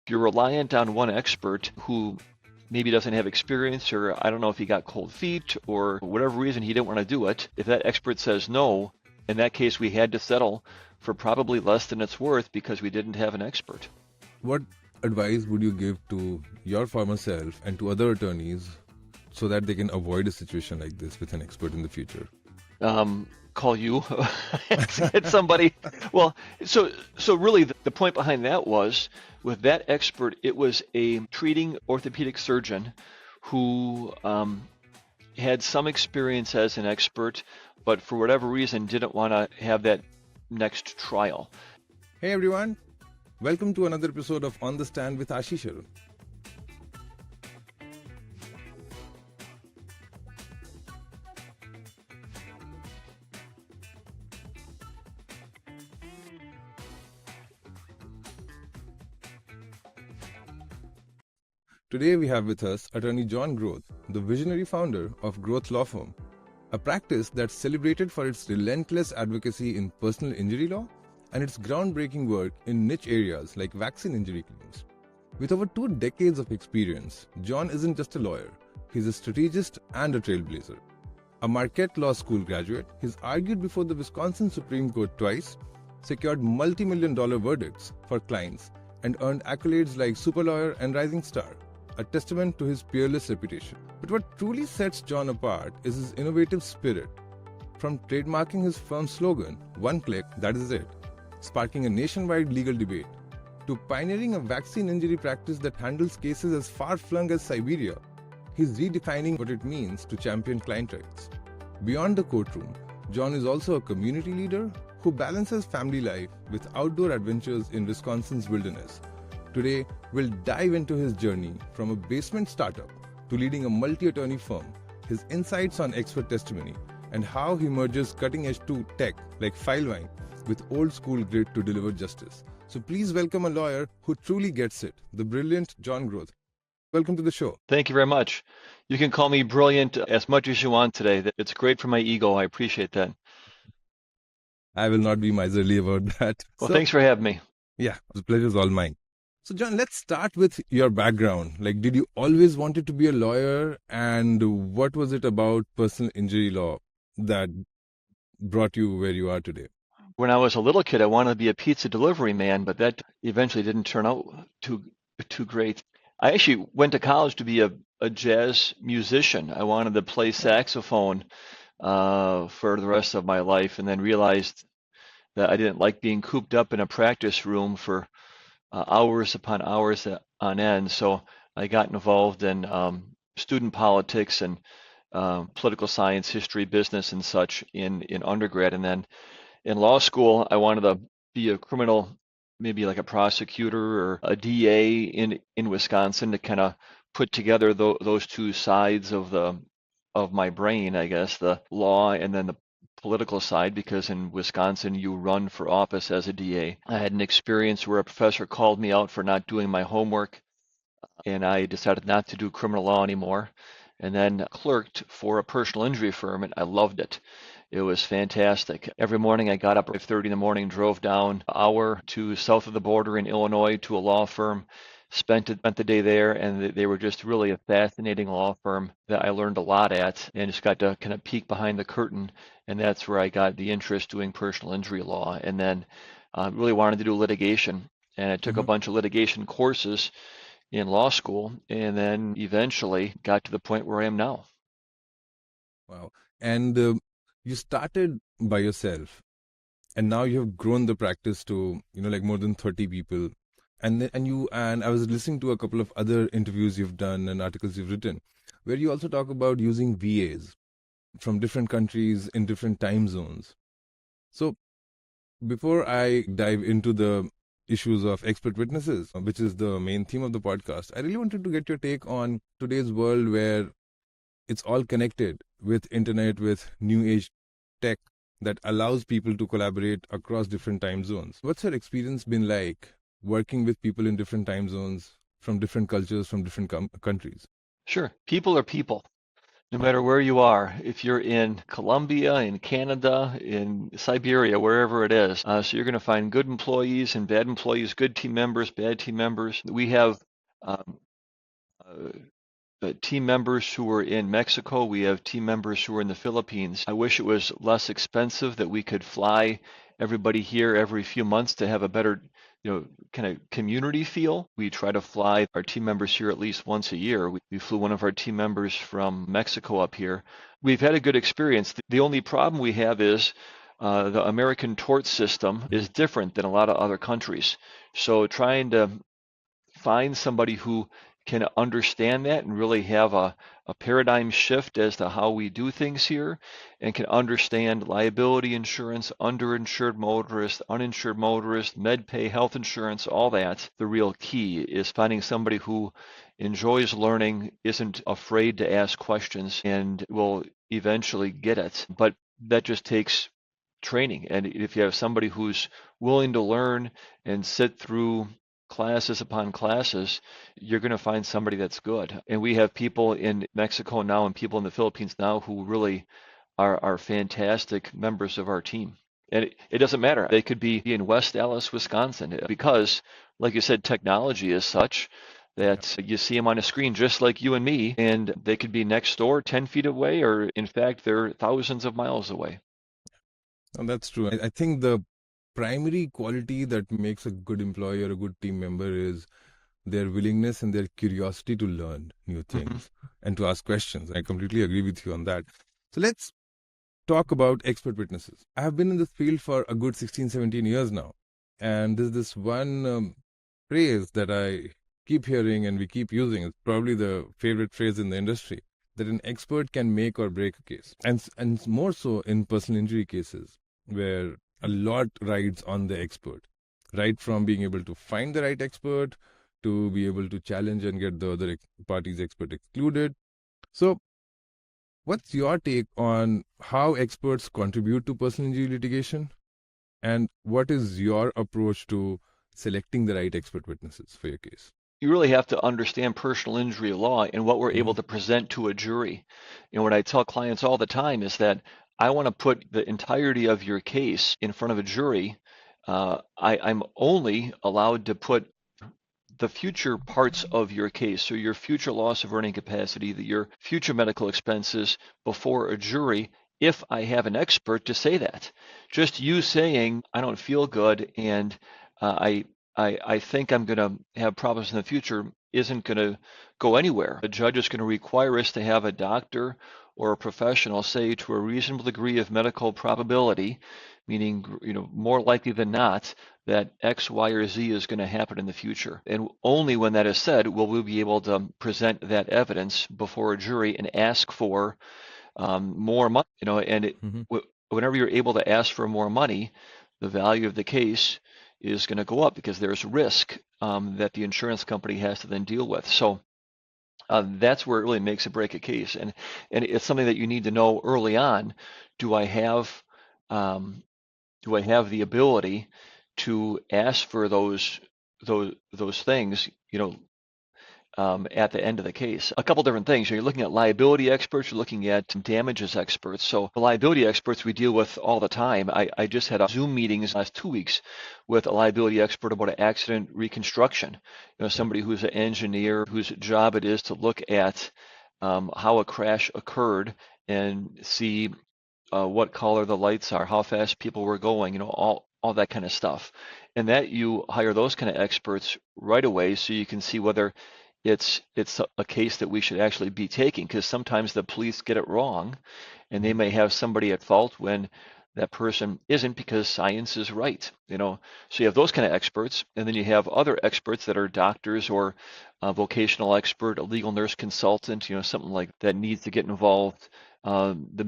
If you're reliant on one expert who maybe doesn't have experience, or I don't know if he got cold feet or whatever reason he didn't want to do it, if that expert says no, in that case we had to settle for probably less than it's worth because we didn't have an expert. What advice would you give to your former self and to other attorneys so that they can avoid a situation like this with an expert in the future? Call you, get somebody. Well, so really the point behind that was, with that expert, it was a treating orthopedic surgeon who had some experience as an expert, but for whatever reason didn't want to have that next trial. Hey everyone, welcome to another episode of On the Stand with Ashish Arun. Today we have with us attorney Jon Groth, the visionary founder of Groth Law Firm, a practice that's celebrated for its relentless advocacy in personal injury law and its groundbreaking work in niche areas like vaccine injury claims. With over 2 decades of experience, Jon isn't just a lawyer, he's a strategist and a trailblazer. A Marquette Law School graduate, he's argued before the Wisconsin Supreme Court twice, secured multi-million-dollar verdicts for clients, and earned accolades like Super Lawyer and Rising Star, a testament to his peerless reputation. But what truly sets Jon apart is his innovative spirit. From trademarking his firm's slogan, "One click, that is it," sparking a nationwide legal debate, to pioneering a vaccine injury practice that handles cases as far-flung as Siberia, he's redefining what it means to champion client rights. Beyond the courtroom, Jon is also a community leader who balances family life with outdoor adventures in Wisconsin's wilderness. Today, we'll dive into his journey from a basement startup to leading a multi-attorney firm, his insights on expert testimony, and how he merges cutting-edge tech like FileVine with old-school grit to deliver justice. So please welcome a lawyer who truly gets it, the brilliant Jon Groth. Welcome to the show. Thank you very much. You can call me brilliant as much as you want today. It's great for my ego. I appreciate that. I will not be miserly about that. Well, thanks for having me. Yeah, the pleasure is all mine. So Jon, let's start with your background. Like, did you always wanted to be a lawyer, and what was it about personal injury law that brought you where you are today? When I was a little kid, I wanted to be a pizza delivery man, but that eventually didn't turn out too great. I actually went to college to be a jazz musician. I wanted to play saxophone for the rest of my life, and then realized that I didn't like being cooped up in a practice room for hours upon hours on end. So I got involved in student politics and political science, history, business, and such in undergrad. And then in law school, I wanted to be a criminal, maybe like a prosecutor or a DA in Wisconsin, to kind of put together those two sides of my brain, I guess, the law and then the political side, because in Wisconsin you run for office as a DA. I had an experience where a professor called me out for not doing my homework, and I decided not to do criminal law anymore, and then clerked for a personal injury firm, and I loved it. It was fantastic. Every morning I got up at 5:30 in the morning, drove down an hour to south of the border in Illinois to a law firm, spent the day there, and they were just really a fascinating law firm that I learned a lot at, and just got to kind of peek behind the curtain, and that's where I got the interest doing personal injury law, and then really wanted to do litigation, and I took a bunch of litigation courses in law school, and then eventually got to the point where I am now. Wow. And you started by yourself, and now you have grown the practice to, like more than 30 people. And I was listening to a couple of other interviews you've done and articles you've written, where you also talk about using VAs from different countries in different time zones. So before I dive into the issues of expert witnesses, which is the main theme of the podcast, I really wanted to get your take on today's world where it's all connected with internet, with new age tech that allows people to collaborate across different time zones. What's your experience been like working with people in different time zones, from different cultures, from different countries? Sure. People are people. No matter where you are, if you're in Colombia, in Canada, in Siberia, wherever it is, so you're going to find good employees and bad employees, good team members, bad team members. We have um, uh, team members who are in Mexico. We have team members who are in the Philippines. I wish it was less expensive that we could fly everybody here every few months to have a better, kind of community feel. We try to fly our team members here at least once a year. We flew one of our team members from Mexico up here. We've had a good experience. The only problem we have is the American tort system is different than a lot of other countries. So trying to find somebody who can understand that and really have a paradigm shift as to how we do things here and can understand liability insurance, underinsured motorist, uninsured motorist, med pay, health insurance, all that. The real key is finding somebody who enjoys learning, isn't afraid to ask questions, and will eventually get it. But that just takes training. And if you have somebody who's willing to learn and sit through classes upon classes, you're going to find somebody that's good. And we have people in Mexico now and people in the Philippines now who really are fantastic members of our team. And it doesn't matter. They could be in West Dallas, Wisconsin, because, like you said, technology is such that you see them on a screen just like you and me, and they could be next door, 10 feet away, or in fact, they're thousands of miles away. And that's true. I think the primary quality that makes a good employee or a good team member is their willingness and their curiosity to learn new things and to ask questions. I completely agree with you on that. So let's talk about expert witnesses. I have been in this field for a good 16, 17 years now. And there's this one phrase that I keep hearing and we keep using. It's probably the favorite phrase in the industry, that an expert can make or break a case. And more so in personal injury cases, where a lot rides on the expert, right from being able to find the right expert to be able to challenge and get the other party's expert excluded. So what's your take on how experts contribute to personal injury litigation? And what is your approach to selecting the right expert witnesses for your case? You really have to understand personal injury law and what we're able to present to a jury. What I tell clients all the time is that I want to put the entirety of your case in front of a jury. I'm only allowed to put the future parts of your case, so your future loss of earning capacity, your future medical expenses, before a jury, if I have an expert to say that. Just you saying, I don't feel good and I think I'm going to have problems in the future isn't going to go anywhere. The judge is going to require us to have a doctor or a professional say to a reasonable degree of medical probability, meaning more likely than not, that X, Y, or Z is going to happen in the future. And only when that is said will we be able to present that evidence before a jury and ask for more money. Whenever you're able to ask for more money, the value of the case is going to go up because there's risk that the insurance company has to then deal with. So that's where it really makes or break a case, and it's something that you need to know early on. Do I have the ability to ask for those things, at the end of the case? A couple different things. You're looking at liability experts, you're looking at damages experts. So the liability experts we deal with all the time. I just had a Zoom meetings last 2 weeks with a liability expert about an accident reconstruction. Somebody who's an engineer whose job it is to look at how a crash occurred and see what color the lights are, how fast people were going, all that kind of stuff. And that you hire those kind of experts right away so you can see whether it's a case that we should actually be taking, because sometimes the police get it wrong and they may have somebody at fault when that person isn't, because science is right. So you have those kind of experts, and then you have other experts that are doctors or a vocational expert, a legal nurse consultant, something like that needs to get involved at the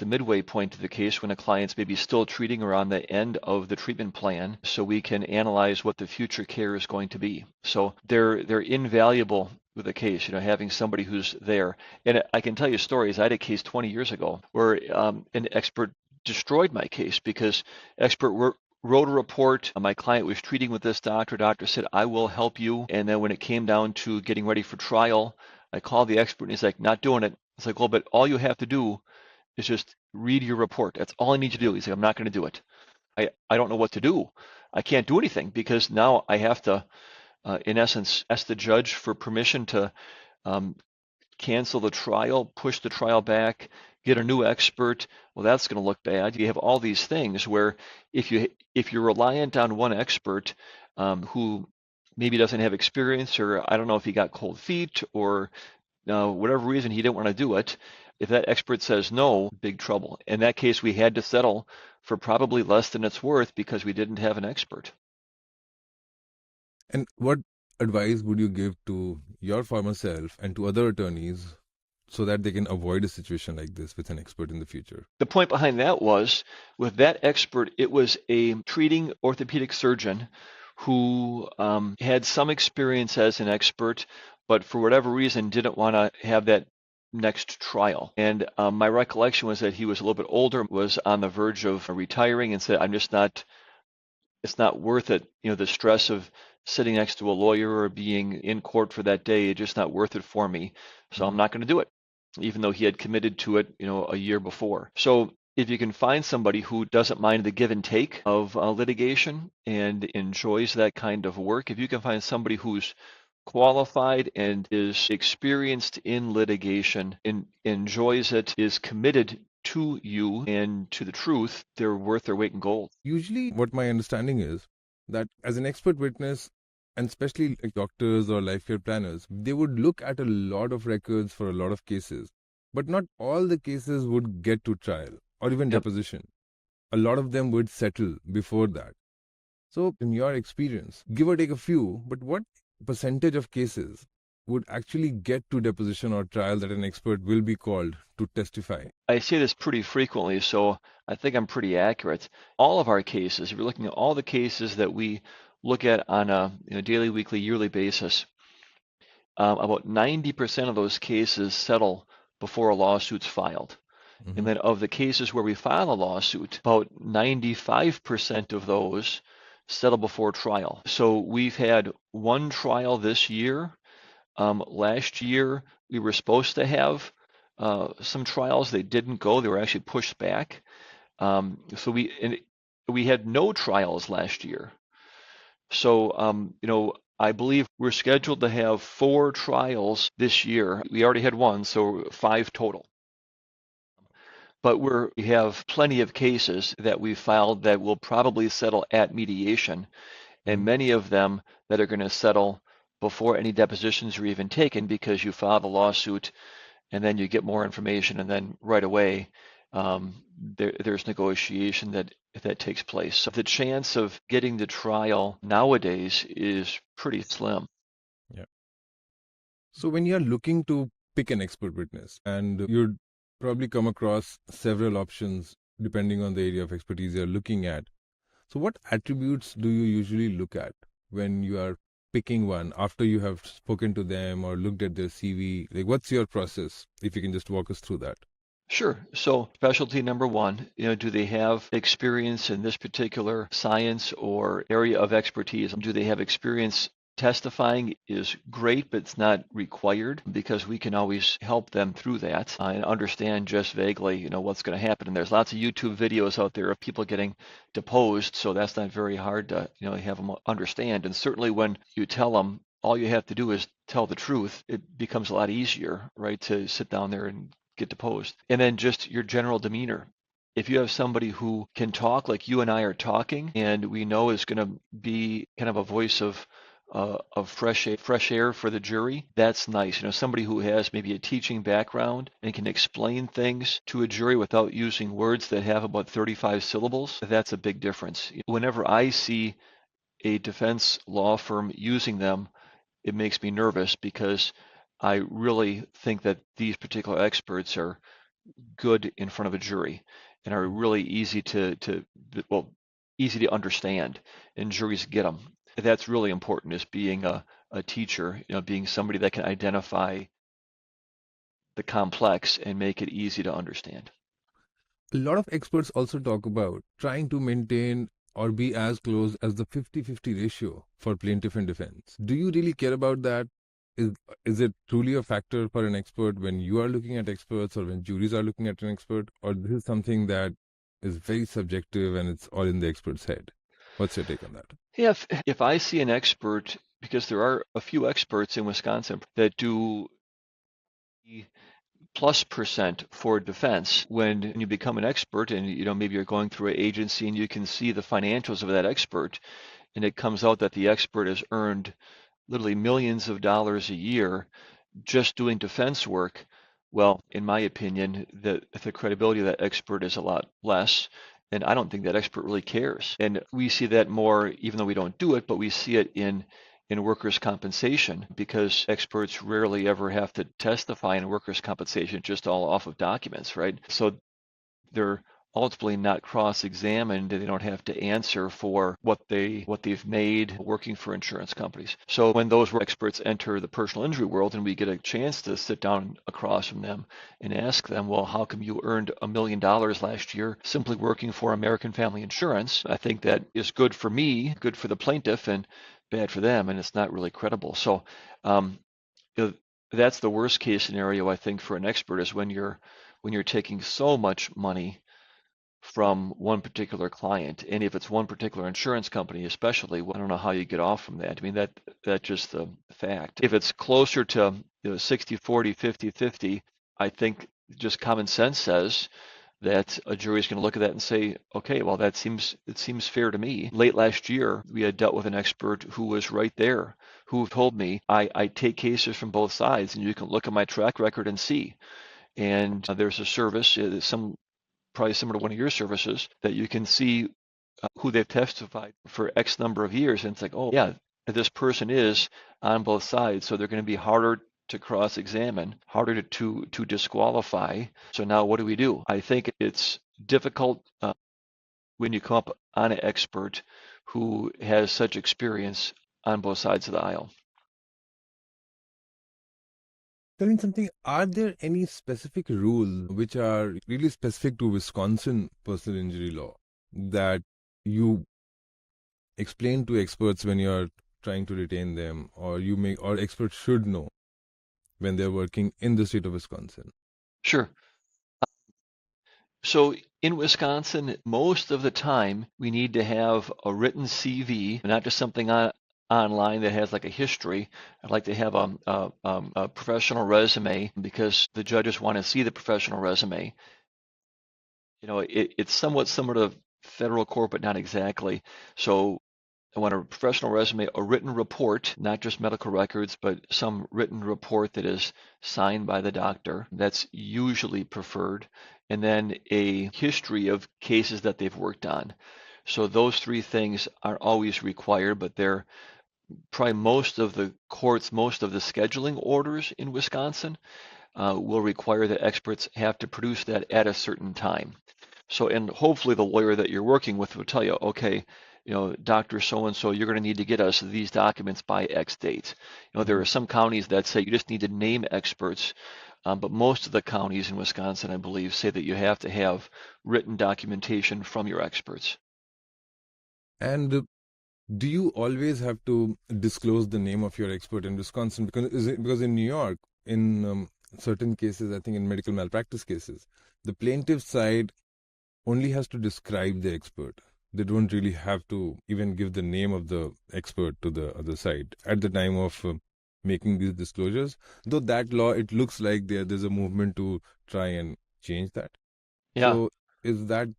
midway point of the case when a client's maybe still treating or on the end of the treatment plan, so we can analyze what the future care is going to be. So they're invaluable with a case, having somebody who's there. And I can tell you stories. I had a case 20 years ago where an expert destroyed my case because expert wrote a report. My client was treating with this doctor. Doctor said, I will help you. And then when it came down to getting ready for trial, I called the expert and he's like, not doing it. It's like, well, but all you have to do is just read your report. That's all I need you to do. He's like, I'm not going to do it. I don't know what to do. I can't do anything because now I have to, in essence, ask the judge for permission to um, cancel the trial, push the trial back, get a new expert. Well, that's going to look bad. You have all these things where if you're reliant on one expert who maybe doesn't have experience, or I don't know if he got cold feet, or whatever reason he didn't want to do it, if that expert says no, big trouble. In that case, we had to settle for probably less than it's worth because we didn't have an expert. And what advice would you give to your former self and to other attorneys so that they can avoid a situation like this with an expert in the future? The point behind that was, with that expert, it was a treating orthopedic surgeon who had some experience as an expert, but for whatever reason didn't want to have that next trial. And my recollection was that he was a little bit older, was on the verge of retiring, and said, it's not worth it. The stress of sitting next to a lawyer or being in court for that day, it's just not worth it for me. So I'm not going to do it, even though he had committed to it, a year before. So if you can find somebody who doesn't mind the give and take of litigation and enjoys that kind of work, if you can find somebody who's qualified and is experienced in litigation and enjoys it, is committed to you and to the truth, they're worth their weight in gold. Usually, what my understanding is that as an expert witness, and especially like doctors or life care planners, they would look at a lot of records for a lot of cases, but not all the cases would get to trial or even Yep. deposition. A lot of them would settle before that. So, in your experience, give or take a few, but what percentage of cases would actually get to deposition or trial that an expert will be called to testify? I say this pretty frequently, so I think I'm pretty accurate. All of our cases, if you're looking at all the cases that we look at on a daily, weekly, yearly basis, about 90% of those cases settle before a lawsuit's filed. And then of the cases where we file a lawsuit, about 95% of those settle before trial. So we've had one trial this year. Last year, we were supposed to have some trials. They didn't go. They were actually pushed back. So we had no trials last year. So, I believe we're scheduled to have 4 trials this year. We already had one, so 5 total. But we have plenty of cases that we filed that will probably settle at mediation, and many of them that are going to settle before any depositions are even taken because you file the lawsuit and then you get more information, and then right away there's negotiation that takes place. So the chance of getting the trial nowadays is pretty slim. Yeah. So when you're looking to pick an expert witness, and you'd probably come across several options depending on the area of expertise you're looking at. So what attributes do you usually look at when you are picking one after you have spoken to them or looked at their CV? Like, what's your process? If you can just walk us through that. Sure. So specialty number one, do they have experience in this particular science or area of expertise? Do they have experience testifying is great, but it's not required because we can always help them through that and understand just vaguely, what's going to happen. And there's lots of YouTube videos out there of people getting deposed, so that's not very hard to, have them understand. And certainly when you tell them all you have to do is tell the truth, it becomes a lot easier, right, to sit down there and get deposed. And then just your general demeanor. If you have somebody who can talk like you and I are talking, and we know is going to be kind of a voice of fresh air for the jury, that's nice. Somebody who has maybe a teaching background and can explain things to a jury without using words that have about 35 syllables, that's a big difference. Whenever I see a defense law firm using them, it makes me nervous because I really think that these particular experts are good in front of a jury and are really easy easy to understand, and juries get them. That's really important, is being a teacher, being somebody that can identify the complex and make it easy to understand. A lot of experts also talk about trying to maintain or be as close as the 50-50 ratio for plaintiff and defense. Do you really care about that? is it truly a factor for an expert when you are looking at experts or when juries are looking at an expert, or this is something that is very subjective and it's all in the expert's head? What's your take on that? Yeah, if I see an expert, because there are a few experts in Wisconsin that do +% for defense. When you become an expert and maybe you're going through an agency and you can see the financials of that expert, and it comes out that the expert has earned literally millions of dollars a year just doing defense work, well, in my opinion, the credibility of that expert is a lot less. And I don't think that expert really cares. And we see that more, even though we don't do it, but we see it in workers' compensation, because experts rarely ever have to testify in workers' compensation, just all off of documents, right? So they're ultimately not cross-examined, and they don't have to answer for what they've made working for insurance companies. So when those experts enter the personal injury world and we get a chance to sit down across from them and ask them, well, how come you earned $1 million last year simply working for American Family Insurance? I think that is good for me, good for the plaintiff, and bad for them, and it's not really credible. So that's the worst case scenario, I think, for an expert, is when you're taking so much money from one particular client. And if it's one particular insurance company especially, well, I don't know how you get off from that. I mean, that's just the fact. If it's closer to 60-40, 50-50, I think just common sense says that a jury is going to look at that and say, okay, well, it seems fair to me. Late last year, we had dealt with an expert who was right there, who told me, I take cases from both sides, and you can look at my track record and see. And there's a service, probably similar to one of your services, that you can see who they've testified for X number of years. And it's like, oh, yeah, this person is on both sides. So they're going to be harder to cross-examine, harder to disqualify. So now what do? I think it's difficult when you come up on an expert who has such experience on both sides of the aisle. Tell me something, are there any specific rules which are really specific to Wisconsin personal injury law that you explain to experts when you're trying to retain them, or or experts should know when they're working in the state of Wisconsin? Sure. So in Wisconsin, most of the time, we need to have a written CV, not just something online that has like a history. I'd like to have a professional resume, because the judges want to see the professional resume. It's somewhat similar to federal court, but not exactly. So I want a professional resume, a written report, not just medical records, but some written report that is signed by the doctor. That's usually preferred. And then a history of cases that they've worked on. So those three things aren't always required, but they're probably most of the courts, most of the scheduling orders in Wisconsin will require that experts have to produce that at a certain time. So, and hopefully the lawyer that you're working with will tell you, okay, Dr. So-and-so, you're going to need to get us these documents by X date. There are some counties that say you just need to name experts, but most of the counties in Wisconsin, I believe, say that you have to have written documentation from your experts. And do you always have to disclose the name of your expert in Wisconsin? Because in New York, in certain cases, I think in medical malpractice cases, the plaintiff side only has to describe the expert. They don't really have to even give the name of the expert to the other side at the time of making these disclosures. Though that law, it looks like there's a movement to try and change that. Yeah. So is that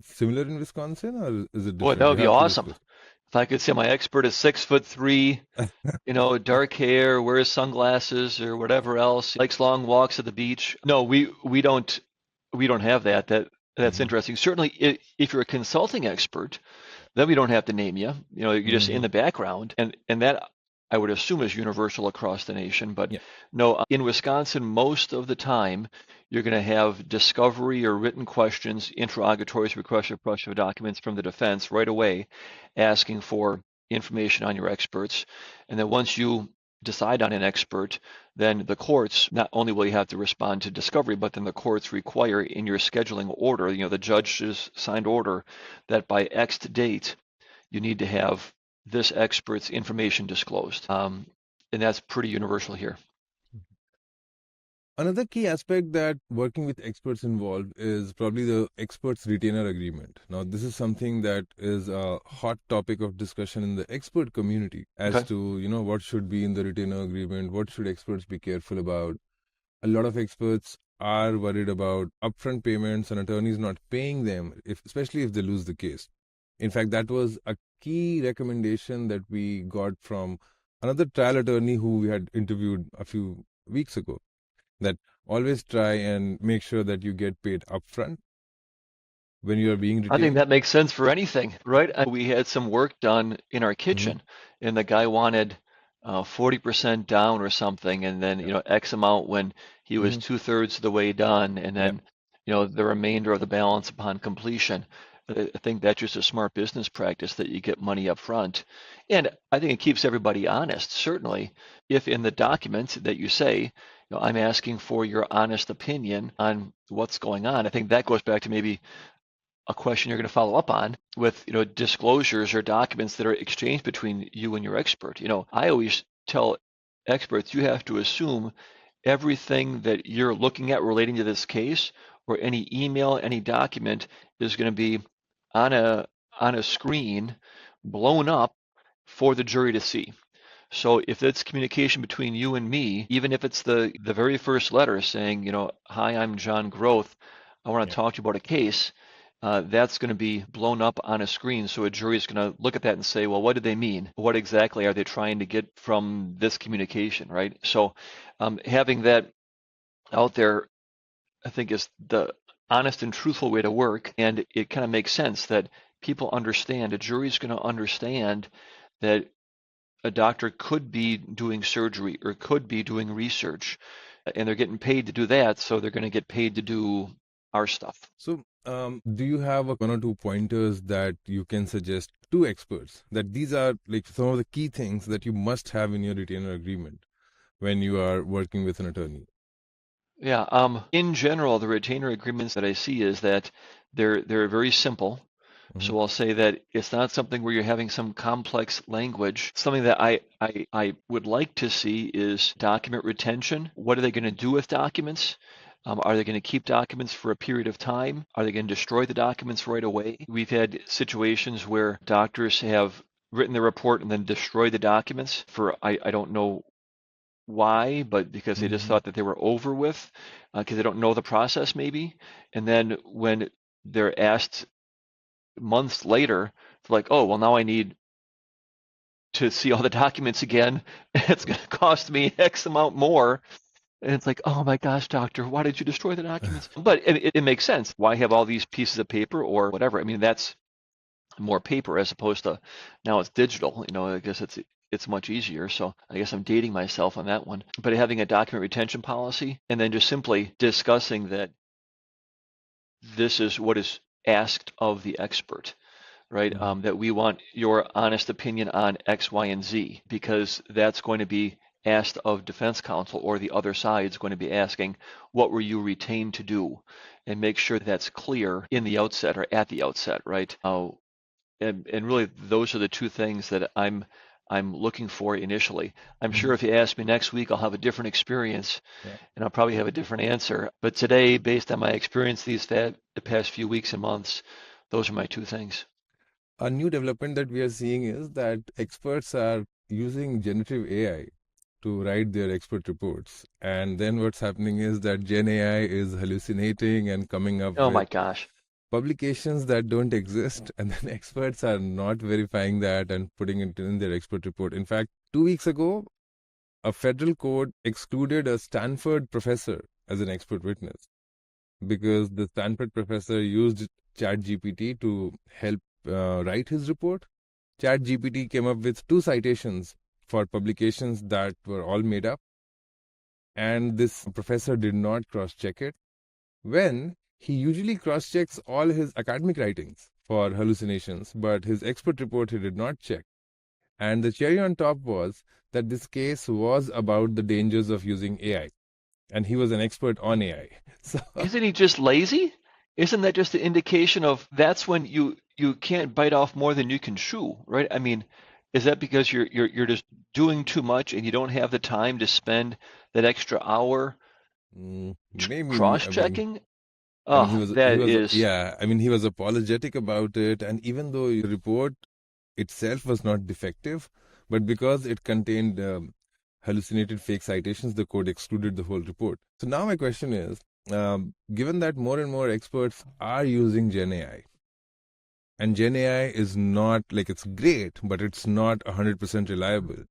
similar in Wisconsin, or is it Boy, different? that You would be have to awesome. disclose. If I could say my expert is 6'3", dark hair, wears sunglasses or whatever else, likes long walks at the beach. No, we don't have that. That's interesting. Certainly, if you're a consulting expert, then we don't have to name you. You're just in the background, and that I would assume is universal across the nation. But Yeah. no, in Wisconsin, most of the time, you're going to have discovery or written questions, interrogatories, requests for production of documents from the defense right away, asking for information on your experts. And then once you decide on an expert, then the courts, not only will you have to respond to discovery, but then the courts require in your scheduling order, the judge's signed order, that by X date, you need to have this expert's information disclosed. and that's pretty universal here. Another key aspect that working with experts involved is probably the experts retainer agreement. Now, this is something that is a hot topic of discussion in the expert community as Okay. to, what should be in the retainer agreement, what should experts be careful about. A lot of experts are worried about upfront payments and attorneys not paying them, especially if they lose the case. In fact, that was a key recommendation that we got from another trial attorney who we had interviewed a few weeks ago, that always try and make sure that you get paid upfront when you are being I think retained. that makes sense for anything, right? We had some work done in our Mm-hmm. kitchen, and the guy wanted 40% down or something, and then, Yep. X amount when he was Mm-hmm. two-thirds of the way done, and Yep. then, the remainder of the balance upon completion. I think that's just a smart business practice that you get money up front. And I think it keeps everybody honest, certainly, if in the documents that you say, I'm asking for your honest opinion on what's going on. I think that goes back to maybe a question you're going to follow up on with disclosures or documents that are exchanged between you and your expert. I always tell experts you have to assume everything that you're looking at relating to this case or any email, any document is going to be on a screen blown up for the jury to see. So if it's communication between you and me, even if it's the very first letter saying, hi, I'm Jon Groth, I want to Yep. talk to you about a case, that's going to be blown up on a screen. So a jury is going to look at that and say, well, what did they mean? What exactly are they trying to get from this communication, right? So having that out there, I think, is the honest and truthful way to work. And it kind of makes sense that people understand, a jury is going to understand that a doctor could be doing surgery or could be doing research, and they're getting paid to do that, so they're going to get paid to do our stuff. So, do you have one or two pointers that you can suggest to experts that these are like some of the key things that you must have in your retainer agreement when you are working with an attorney? Yeah, in general, the retainer agreements that I see is that they're very simple. Mm-hmm. So I'll say that it's not something where you're having some complex language. Something that I would like to see is document retention. What are they going to do with documents? Are they going to keep documents for a period of time? Are they going to destroy the documents right away? We've had situations where doctors have written the report and then destroyed the documents for I don't know why, but because they just Mm-hmm. thought that they were over with, because they don't know the process maybe. And then when they're asked months later, they're like, oh, well, now I need to see all the documents again. It's going to cost me X amount more. And it's like, oh my gosh, doctor, why did you destroy the documents? But it makes sense. Why have all these pieces of paper or whatever? I mean, that's more paper as opposed to now it's digital. I guess it's much easier. So I guess I'm dating myself on that one. But having a document retention policy and then just simply discussing that this is what is asked of the expert, right? Mm-hmm. That we want your honest opinion on X, Y, and Z, because that's going to be asked of defense counsel, or the other side is going to be asking, what were you retained to do? And make sure that's clear in the outset or at the outset, right? And really, those are the two things that I'm looking for initially. I'm sure Mm-hmm. if you ask me next week, I'll have a different experience Yeah. and I'll probably have a different answer. But today, based on my experience the past few weeks and months, those are my two things. A new development that we are seeing is that experts are using generative AI to write their expert reports. And then what's happening is that Gen AI is hallucinating and coming up Oh with my gosh. publications that don't exist, and then experts are not verifying that and putting it in their expert report. In fact, 2 weeks ago, a federal court excluded a Stanford professor as an expert witness because the Stanford professor used ChatGPT to help write his report. ChatGPT came up with two citations for publications that were all made up, and this professor did not cross check it when he usually cross checks all his academic writings for hallucinations, but his expert report he did not check. And the cherry on top was that this case was about the dangers of using AI, and he was an expert on AI. So, Isn't he just lazy? Isn't that just an indication of that's when you can't bite off more than you can chew, right? I mean, Is that because you're just doing too much and you don't have the time to spend that extra hour Maybe, cross-checking? I mean, Oh, that is, yeah, I mean, he was apologetic about it. And even though the report itself was not defective, but because it contained hallucinated fake citations, the code excluded the whole report. So now my question is, given that more and more experts are using Gen AI, and Gen AI is not like it's great, but it's not 100% reliable.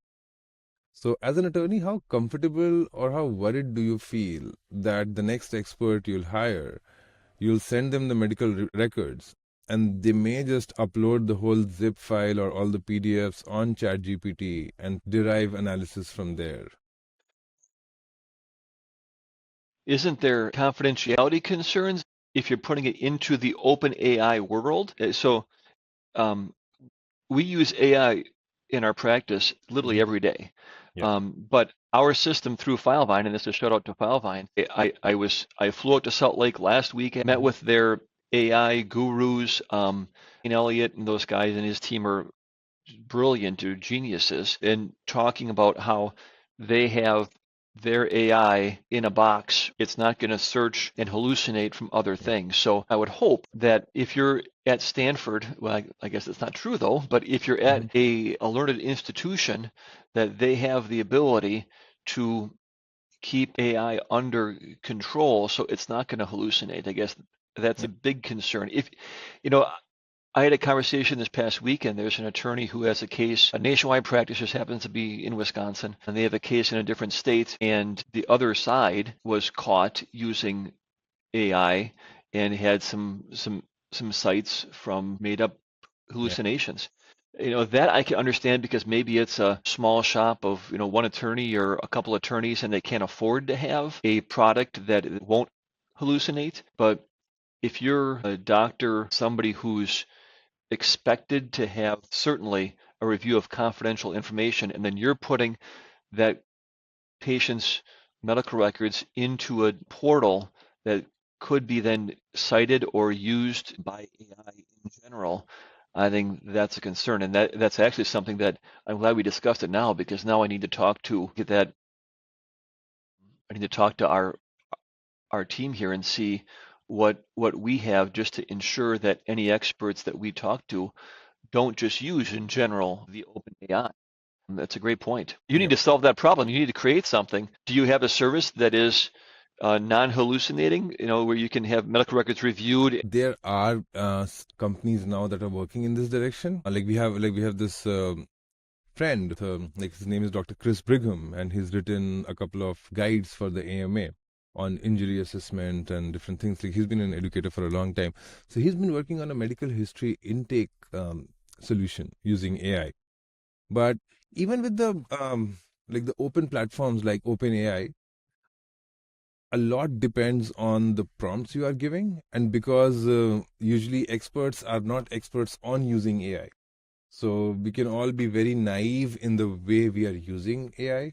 So, as an attorney, how comfortable or how worried do you feel that the next expert you'll hire, you'll send them the medical records, and they may just upload the whole zip file or all the PDFs on ChatGPT and derive analysis from there? isn't there confidentiality concerns if you're putting it into the open AI world? So um, we use AI in our practice literally Mhm. every day. Yeah. But our system through Filevine, and this is a shout out to Filevine, I flew out to Salt Lake last week and met Mhm. with their AI gurus. Ian Elliott and those guys and his team are brilliant or geniuses in talking about how they have their AI in a box. It's not going to search and hallucinate from other Yeah. things. So I would hope that if you're at Stanford, well, I guess it's not true though, but if you're at Mhm. a learned institution, that they have the ability to keep AI under control so it's not going to hallucinate. I guess that's Yeah. a big concern. If you know, I had a conversation this past weekend. There's an attorney who has a case, a nationwide practice, just happens to be in Wisconsin, and they have a case in a different state. And the other side was caught using AI and had some sites from made up Yeah. hallucinations. That I can understand because maybe it's a small shop of, one attorney or a couple attorneys and they can't afford to have a product that won't hallucinate. But if you're a doctor, somebody who's expected to have certainly a review of confidential information, and then you're putting that patient's medical records into a portal that could be then cited or used by AI in general. I think that's a concern, and that's actually something that I'm glad we discussed it now because now I need to get that. I need to talk to our team here and see what we have just to ensure that any experts that we talk to don't just use in general the open AI. That's a great point. You need Yeah. to solve that problem. You need to create something. Do you have a service that is non-hallucinating, where you can have medical records reviewed? There are companies now that are working in this direction. Like we have this friend, like his name is Dr. Chris Brigham, and he's written a couple of guides for the AMA on injury assessment and different things. Like he's been an educator for a long time, so he's been working on a medical history intake solution using AI. But even with the like the open platforms like OpenAI, a lot depends on the prompts you are giving, and because usually experts are not experts on using AI. So we can all be very naive in the way we are using AI,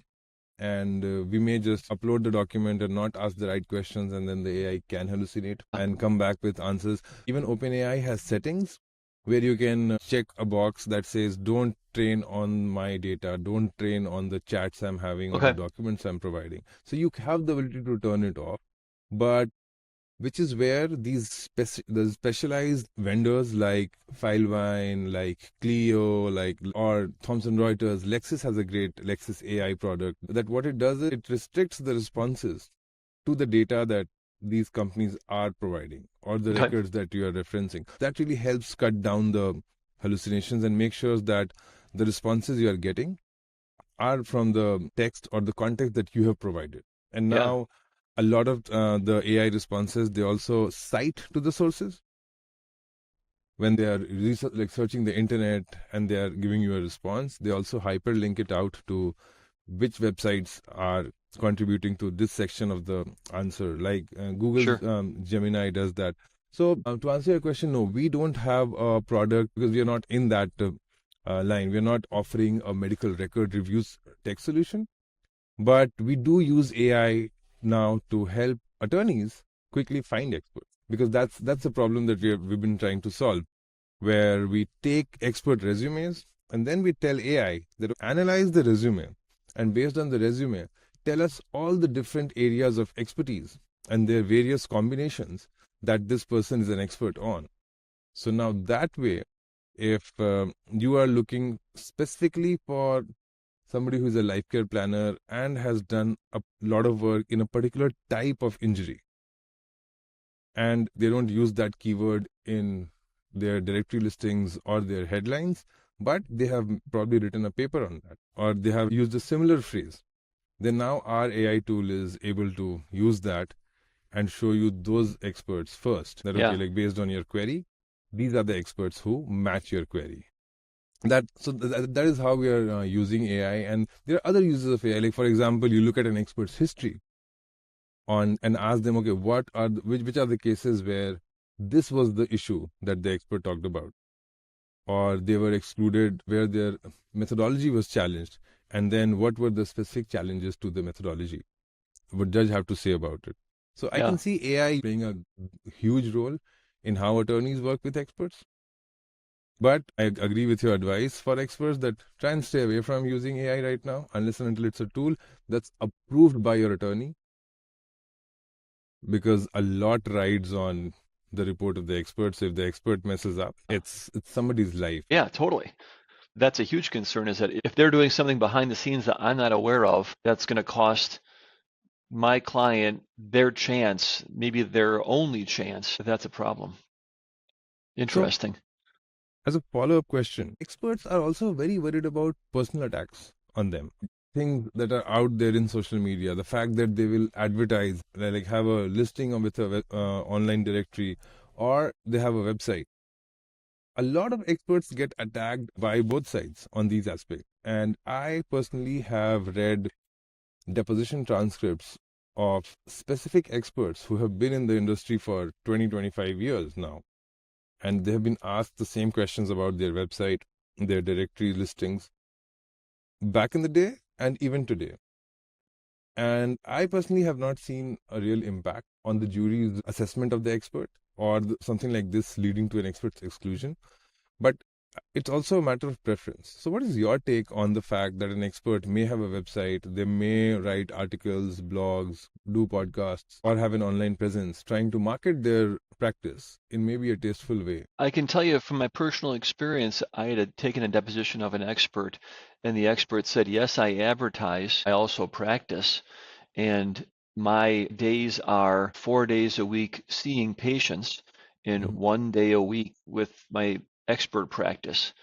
and we may just upload the document and not ask the right questions, and then the AI can hallucinate and come back with answers. Even OpenAI has settings where you can check a box that says, don't train on my data, don't train on the chats I'm having or the Okay. documents I'm providing. So you have the ability to turn it off. But which is where the specialized vendors like Filevine, like Clio, or Thomson Reuters, Lexis has a great Lexis AI product. That what it does is it restricts the responses to the data that these companies are providing or the Okay. records that you are referencing. That really helps cut down the hallucinations and make sure that the responses you are getting are from the text or the context that you have provided. And Yeah. now a lot of the AI responses, they also cite to the sources when they are like searching the internet and they are giving you a response. They also hyperlink it out to which websites are contributing to this section of the answer. Like Google's Sure. Gemini does that. So to answer your question, no, we don't have a product because we are not in that line. We are not offering a medical record reviews tech solution, but we do use AI now to help attorneys quickly find experts, because that's the problem that we've been trying to solve, where we take expert resumes And then we tell AI that analyze the resume, and based on the resume, tell us all the different areas of expertise and their various combinations that this person is an expert on. So now that way, if you are looking specifically for somebody who is a life care planner and has done a lot of work in a particular type of injury, and they don't use that keyword in their directory listings or their headlines, but they have probably written a paper on that, or they have used a similar phrase, then now our AI tool is able to use that and show you those experts first. That, okay, Yeah. like based on your query, these are the experts who match your query. That is how we are using AI, and there are other uses of AI. Like for example, you look at an expert's history on and ask them, okay, which are the cases where this was the issue that the expert talked about, or they were excluded where their methodology was challenged, and then what were the specific challenges to the methodology? What judge have to say about it? So I Yeah. can see AI playing a huge role in how attorneys work with experts. But I agree with your advice for experts that try and stay away from using AI right now, unless and until it's a tool that's approved by your attorney, because a lot rides on the report of the expert. So if the expert messes up, it's somebody's life. Yeah, totally. That's a huge concern, is that if they're doing something behind the scenes that I'm not aware of, that's going to cost my client their chance, maybe their only chance. That's a problem. So Interesting. as a follow-up question, experts are also very worried about personal attacks on them. Things that are out there in social media, the fact that they will advertise, like have a listing with a online directory, or they have a website. A lot of experts get attacked by both sides on these aspects. And I personally have read deposition transcripts of specific experts who have been in the industry for 20, 25 years now. And they have been asked the same questions about their website, their directory listings, back in the day and even today. And I personally have not seen a real impact on the jury's assessment of the expert, or something like this leading to an expert's exclusion. But it's also a matter of preference. So what is your take on the fact that an expert may have a website, they may write articles, blogs, do podcasts, or have an online presence trying to market their practice in maybe a tasteful way? I can tell you from my personal experience, I had taken a deposition of an expert, and the expert said, yes, I advertise, I also practice, and my days are 4 days a week seeing patients and Mhm. 1 day a week with my expert practice.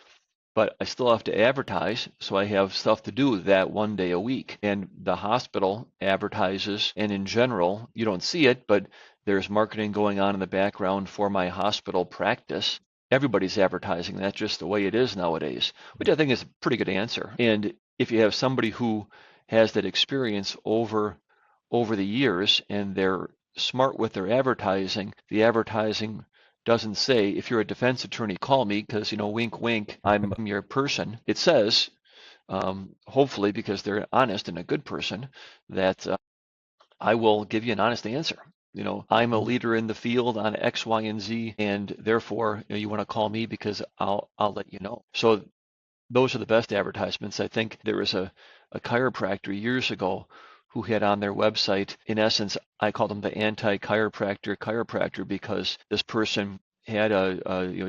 But I still have to advertise, so I have stuff to do that 1 day a week. And the hospital advertises, and in general, you don't see it, but there's marketing going on in the background for my hospital practice. Everybody's advertising. That's just the way it is nowadays, which I think is a pretty good answer. And if you have somebody who has that experience over the years and they're smart with their advertising, the advertising doesn't say, if you're a defense attorney, call me because, wink, wink, I'm your person. It says, hopefully, because they're honest and a good person, that I will give you an honest answer. I'm a leader in the field on X, Y, and Z, and therefore, you want to call me because I'll let you know. So those are the best advertisements. I think there was a chiropractor years ago who had on their website, in essence, I called him the anti-chiropractor because this person had a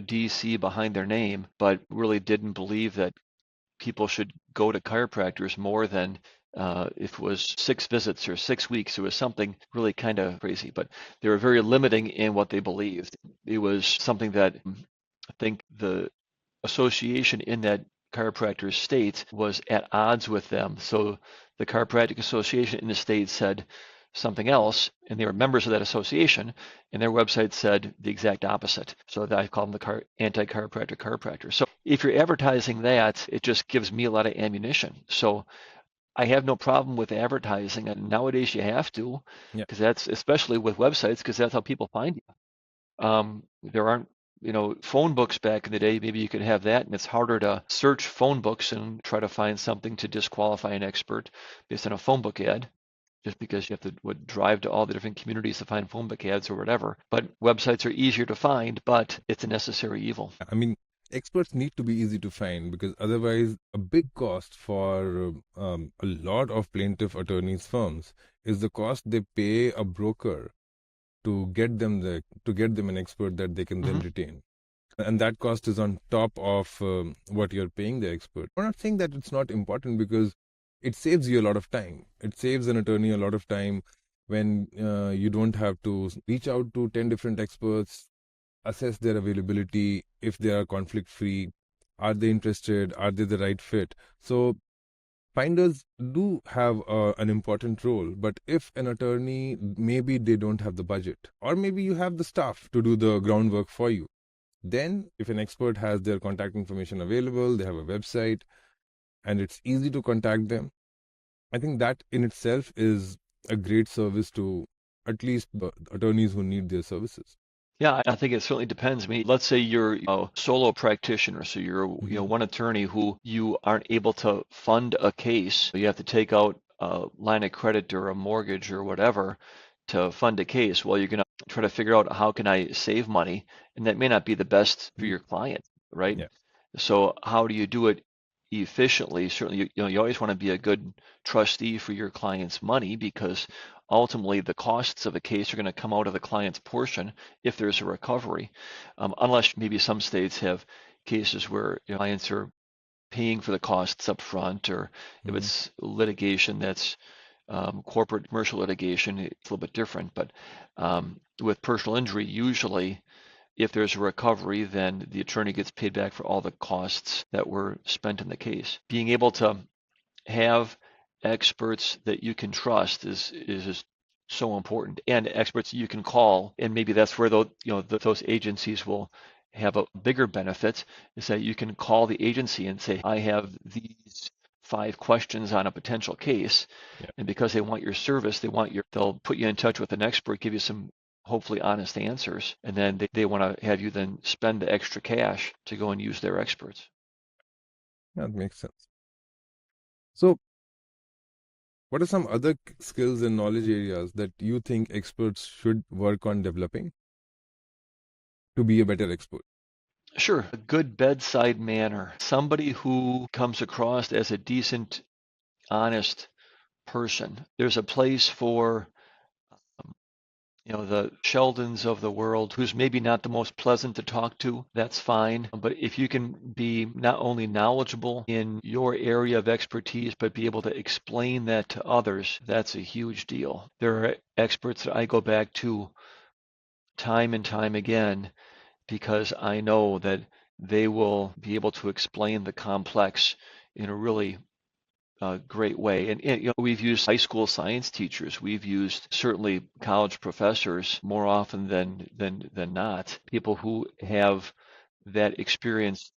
DC behind their name, but really didn't believe that people should go to chiropractors more than if it was 6 visits or 6 weeks. It was something really kind of crazy, but they were very limiting in what they believed. It was something that I think the association in that chiropractor state was at odds with them. So the Chiropractic Association in the state said something else, and they were members of that association, and their website said the exact opposite. So that I call them the anti-chiropractic chiropractor. So if you're advertising that, it just gives me a lot of ammunition. So I have no problem with advertising, and nowadays you have to, Yeah. because that's especially with websites, because that's how people find you. There aren't, phone books back in the day. Maybe you could have that, and it's harder to search phone books and try to find something to disqualify an expert based on a phone book ad, just because you have to drive to all the different communities to find phone book ads or whatever. But websites are easier to find, but it's a necessary evil. I mean, experts need to be easy to find, because otherwise a big cost for a lot of plaintiff attorneys firms is the cost they pay a broker to get them an expert that they can then Hmm. retain. And that cost is on top of what you're paying the expert. I'm not saying that it's not important, because it saves you a lot of time. It saves an attorney a lot of time when you don't have to reach out to 10 different experts, assess their availability, if they are conflict free, are they interested, are they the right fit. So finders do have an important role, but if an attorney, maybe they don't have the budget, or maybe you have the staff to do the groundwork for you, then if an expert has their contact information available, they have a website, and it's easy to contact them, I think that in itself is a great service to at least the attorneys who need their services. Yeah, I think it certainly depends. I mean, let's say you're a solo practitioner, so you're Mm-hmm. one attorney who you aren't able to fund a case. You have to take out a line of credit or a mortgage or whatever to fund a case. Well, you're gonna try to figure out how can I save money, and that may not be the best for your client, right? Yeah. So how do you do it efficiently? Certainly, you always want to be a good trustee for your client's money, because ultimately the costs of a case are going to come out of the client's portion if there's a recovery, unless maybe some states have cases where clients are paying for the costs up front, or if Mm-hmm. it's litigation that's corporate commercial litigation, it's a little bit different. But with personal injury, usually if there's a recovery, then the attorney gets paid back for all the costs that were spent in the case. Being able to have experts that you can trust is just so important, and experts you can call, and maybe that's where those agencies will have a bigger benefit, is that you can call the agency and say, I have these 5 questions on a potential case, Yeah. and because they want your service, they'll put you in touch with an expert, give you some hopefully honest answers, and then they want to have you then spend the extra cash to go and use their experts. That makes sense. So, what are some other skills and knowledge areas that you think experts should work on developing to be a better expert? Sure, a good bedside manner, somebody who comes across as a decent, honest person. There's a place for, um, the Sheldons of the world, who's maybe not the most pleasant to talk to. That's fine. But if you can be not only knowledgeable in your area of expertise, but be able to explain that to others, that's a huge deal. There are experts that I go back to time and time again, because I know that they will be able to explain the complex in a really great way. And we've used high school science teachers. We've used certainly college professors more often than not. People who have that experience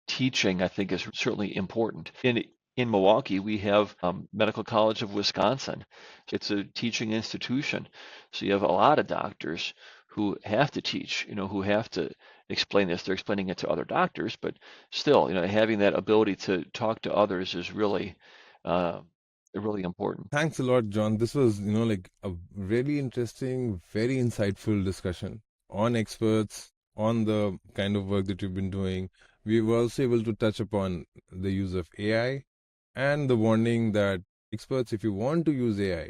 teaching, I think, is certainly important. In Milwaukee, we have Medical College of Wisconsin. It's a teaching institution, so you have a lot of doctors who have to teach, who have to explain this. They're explaining it to other doctors, but still, having that ability to talk to others is uh, really important. Thanks a lot, John. This was, like a really interesting, very insightful discussion on experts, on the kind of work that you've been doing. We were also able to touch upon the use of AI and the warning that experts, if you want to use AI,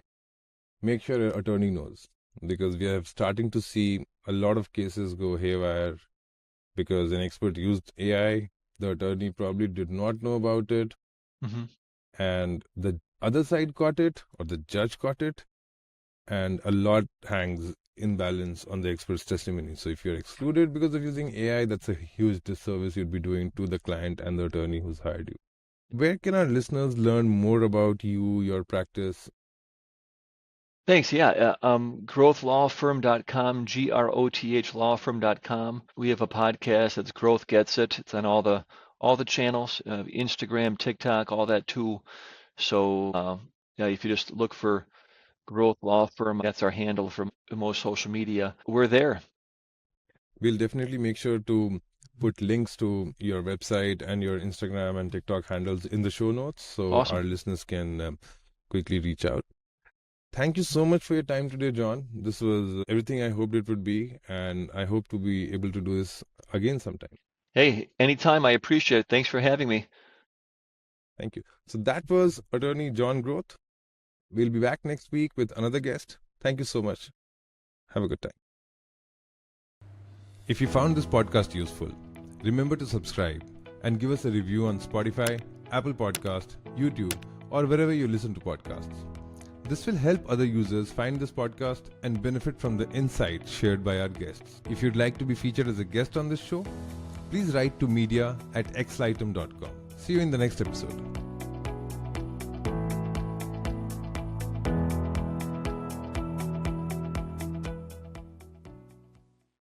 make sure your attorney knows, because we are starting to see a lot of cases go haywire because an expert used AI. The attorney probably did not know about it, Hmm. and the other side got it, or the judge got it, and a lot hangs in balance on the expert's testimony. So if you're excluded because of using AI, that's a huge disservice you'd be doing to the client and the attorney who's hired you. Where can our listeners learn more about you, your practice? Thanks. Yeah. Growthlawfirm.com, Groth lawfirm.com. We have a podcast that's Growth Gets It. It's on all the channels, Instagram, TikTok, all that too. So yeah, if you just look for Growth Law Firm, that's our handle for most social media. We're there. We'll definitely make sure to put links to your website and your Instagram and TikTok handles in the show notes so Awesome. our listeners can quickly reach out. Thank you so much for your time today, John. This was everything I hoped it would be, and I hope to be able to do this again sometime. Hey, anytime. I appreciate it. Thanks for having me. Thank you. So that was attorney Jon Groth. We'll be back next week with another guest. Thank you so much. Have a good time. If you found this podcast useful, remember to subscribe and give us a review on Spotify, Apple Podcast, YouTube, or wherever you listen to podcasts. This will help other users find this podcast and benefit from the insights shared by our guests. If you'd like to be featured as a guest on this show, please write to media@xlightum.com. See you in the next episode.